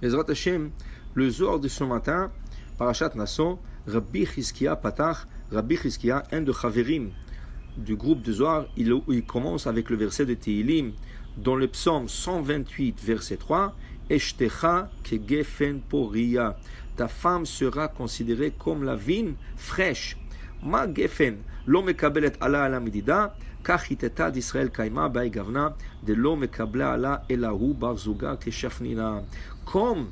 Ezrat Hashem, le Zohar de ce matin, Parashat Naso, Rabbi Chizkiya Patach, Rabbi Chizkiya, un de Chaverim du groupe de Zohar, il commence avec le verset de Tehillim, dans le psaume 128, verset 3, Eshtecha kegefen poria. Ta femme sera considérée comme la vigne fraîche. Ma gefen, lo mekabelet ala ala midida, כך היטטה d'Israël קיימה באי גוונה, דלא מקבלה עלה אלא הוא בר זוגה כשפנינה. Comme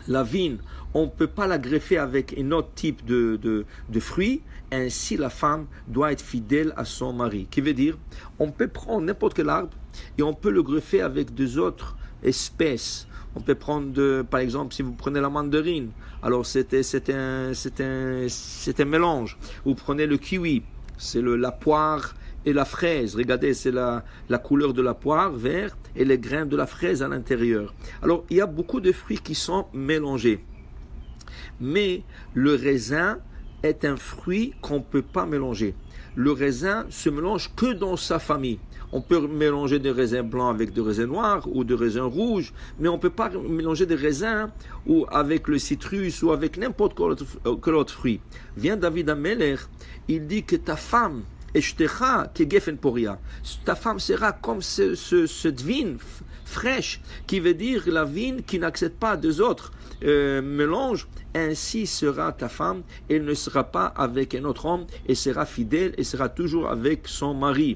la vigne, on ne peut pas la greffer avec un autre type de fruits, ainsi la femme doit être fidèle à son mari. Qui veut dire, on peut prendre n'importe quel arbre et on peut le greffer avec deux autres espèces. On peut prendre, par exemple, si vous prenez la mandarine, alors c'est un mélange. Vous prenez le kiwi, c'est la poire et la fraise. Regardez, c'est la couleur de la poire verte et les grains de la fraise à l'intérieur. Alors, il y a beaucoup de fruits qui sont mélangés. Mais le raisin est un fruit qu'on ne peut pas mélanger. Le raisin se mélange que dans sa famille. On peut mélanger des raisins blancs avec des raisins noirs ou des raisins rouges, mais on ne peut pas mélanger des raisins ou avec le citrus ou avec n'importe quel autre fruit. Vient David Ameler, il dit que ta femme, Eshtecha kegefen poria, ta femme sera comme cette vigne fraîche, qui veut dire la vigne qui n'accepte pas des autres mélanges. Ainsi sera ta femme, elle ne sera pas avec un autre homme, elle sera fidèle, elle sera toujours avec son mari.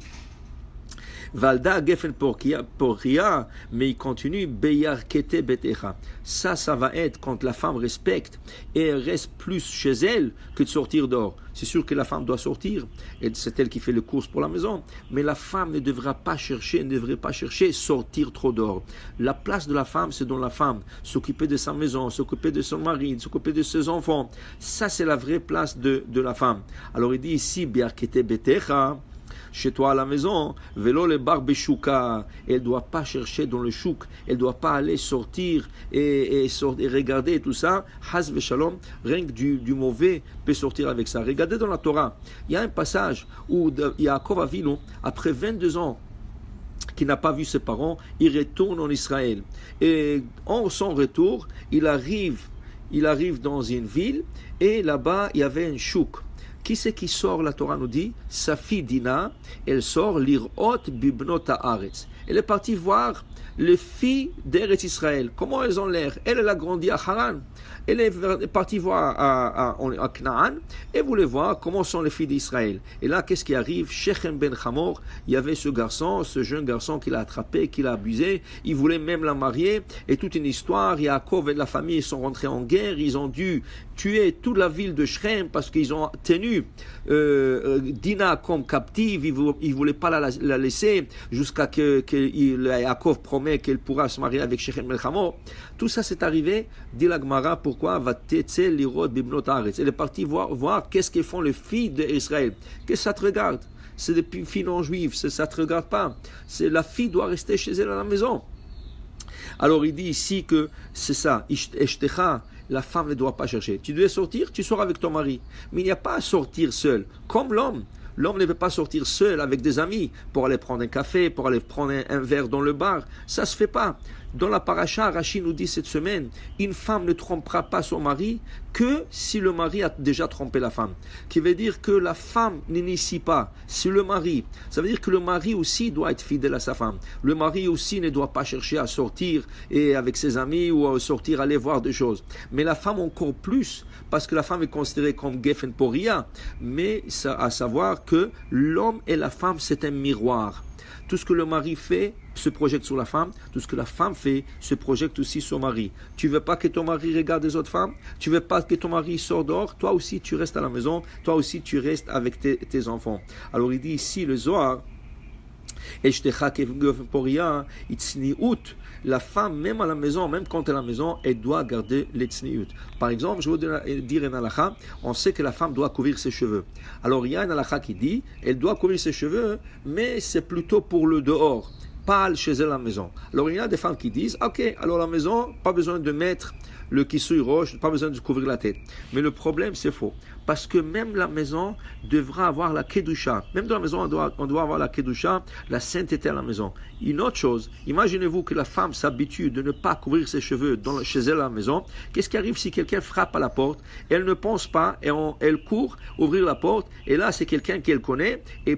Valda gefen poria, mais il continue, beyar kete betecha. Ça va être quand la femme respecte et elle reste plus chez elle que de sortir dehors. C'est sûr que la femme doit sortir, et c'est elle qui fait les courses pour la maison, mais la femme ne devrait pas chercher sortir trop dehors. La place de la femme, c'est dans la femme, s'occuper de sa maison, s'occuper de son mari, s'occuper de ses enfants. Ça, c'est la vraie place de la femme. Alors il dit ici, beyar kete betecha, chez toi à la maison, vélo le bar beshuka, elle ne doit pas chercher dans le chouk, elle ne doit pas aller sortir et regarder tout ça, has veshalom, rien que du mauvais peut sortir avec ça. Regardez dans la Torah, il y a un passage où Yaakov Avinu, après 22 ans, qui n'a pas vu ses parents, il retourne en Israël. Et en son retour, il arrive dans une ville, et là-bas, il y avait un chouk. Qui c'est qui sort, la Torah nous dit, sa fille Dina, elle sort l'irot bibnot haaretz. Elle est partie voir les filles d'Eretz Israël. Comment elles ont l'air? Elle a grandi à Haran. Elle est partie voir à Canaan et voulait voir comment sont les filles d'Israël. Et là, qu'est-ce qui arrive? Shechem ben Hamor, il y avait ce jeune garçon qui l'a attrapé, qui l'a abusé. Il voulait même la marier. Et toute une histoire. Yaakov et la famille sont rentrés en guerre. Ils ont dû tuer toute la ville de Shrem parce qu'ils ont tenu Dina comme captive. Ils ne voulaient pas la laisser jusqu'à que Yaakov promet qu'elle pourra se marier avec Shechem ben Hamor. Tout ça c'est arrivé, dit la Gemara, pourquoi va tetzel lirot bibnot haaretz. Elle est partie voir qu'est-ce que font les filles d'Israël. Qu'est-ce que ça te regarde? C'est des filles non juives, ça ne te regarde pas. La fille doit rester chez elle à la maison. Alors il dit ici que c'est ça, Eshtecha, la femme ne doit pas chercher. Tu dois sortir, tu sors avec ton mari. Mais il n'y a pas à sortir seul, comme l'homme. L'homme ne peut pas sortir seul avec des amis pour aller prendre un café, pour aller prendre un verre dans le bar. Ça ne se fait pas. Dans la paracha, Rachid nous dit cette semaine, une femme ne trompera pas son mari que si le mari a déjà trompé la femme. Qui veut dire que la femme n'initie pas. Si le mari, ça veut dire que le mari aussi doit être fidèle à sa femme. Le mari aussi ne doit pas chercher à sortir et avec ses amis ou à sortir, aller voir des choses. Mais la femme encore plus, parce que la femme est considérée comme gefen poria. Mais à savoir que l'homme et la femme, c'est un miroir. Tout ce que le mari fait se projette sur la femme. Tout ce que la femme fait se projette aussi sur le mari. Tu ne veux pas que ton mari regarde les autres femmes? Tu ne veux pas que ton mari sorte dehors? Toi aussi, tu restes à la maison. Toi aussi, tu restes avec tes enfants. Alors, il dit ici, le Zohar, la femme, même à la maison, même quand elle est à la maison, elle doit garder les tzniut. Par exemple, je vais dire un halakha, on sait que la femme doit couvrir ses cheveux. Alors, il y a un halakha qui dit, elle doit couvrir ses cheveux, mais c'est plutôt pour le dehors, pas chez elle à la maison. Alors, il y a des femmes qui disent, ok, alors à la maison, pas besoin de mettre le kisui roche, pas besoin de couvrir la tête. Mais le problème, c'est faux. Parce que même la maison devra avoir la kedusha. Même dans la maison, on doit avoir la kedusha, la sainteté à la maison. Une autre chose, imaginez-vous que la femme s'habitue de ne pas couvrir ses cheveux chez elle à la maison. Qu'est-ce qui arrive si quelqu'un frappe à la porte? Elle ne pense pas, et elle court ouvrir la porte, et là c'est quelqu'un qu'elle connaît, et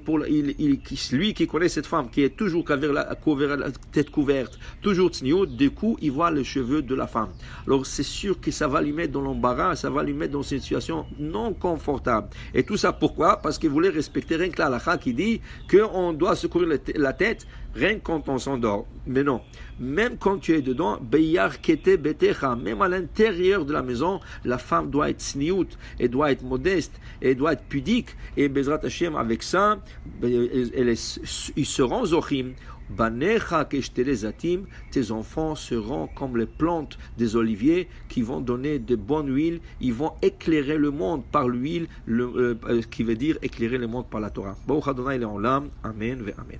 lui qui connaît cette femme, qui est toujours la tête couverte, toujours tsniout, du coup il voit les cheveux de la femme. Alors c'est sûr que ça va lui mettre dans l'embarras, ça va lui mettre dans une situation non confortable. Et tout ça pourquoi? Parce qu'il voulait respecter rien que la halakha qui dit qu'on doit se couvrir la tête rien quand on s'endort. Mais non, même quand tu es dedans, même à l'intérieur de la maison, la femme doit être sniout, et doit être modeste, et doit être pudique. Et Bezrat Hashem, avec ça, ils seront zochim. Banecha keshtelezatim, tes enfants seront comme les plantes des oliviers qui vont donner de bonnes huiles, ils vont éclairer le monde par l'huile, qui veut dire éclairer le monde par la Torah. Baruch Adonai le'olam, amen ve amen.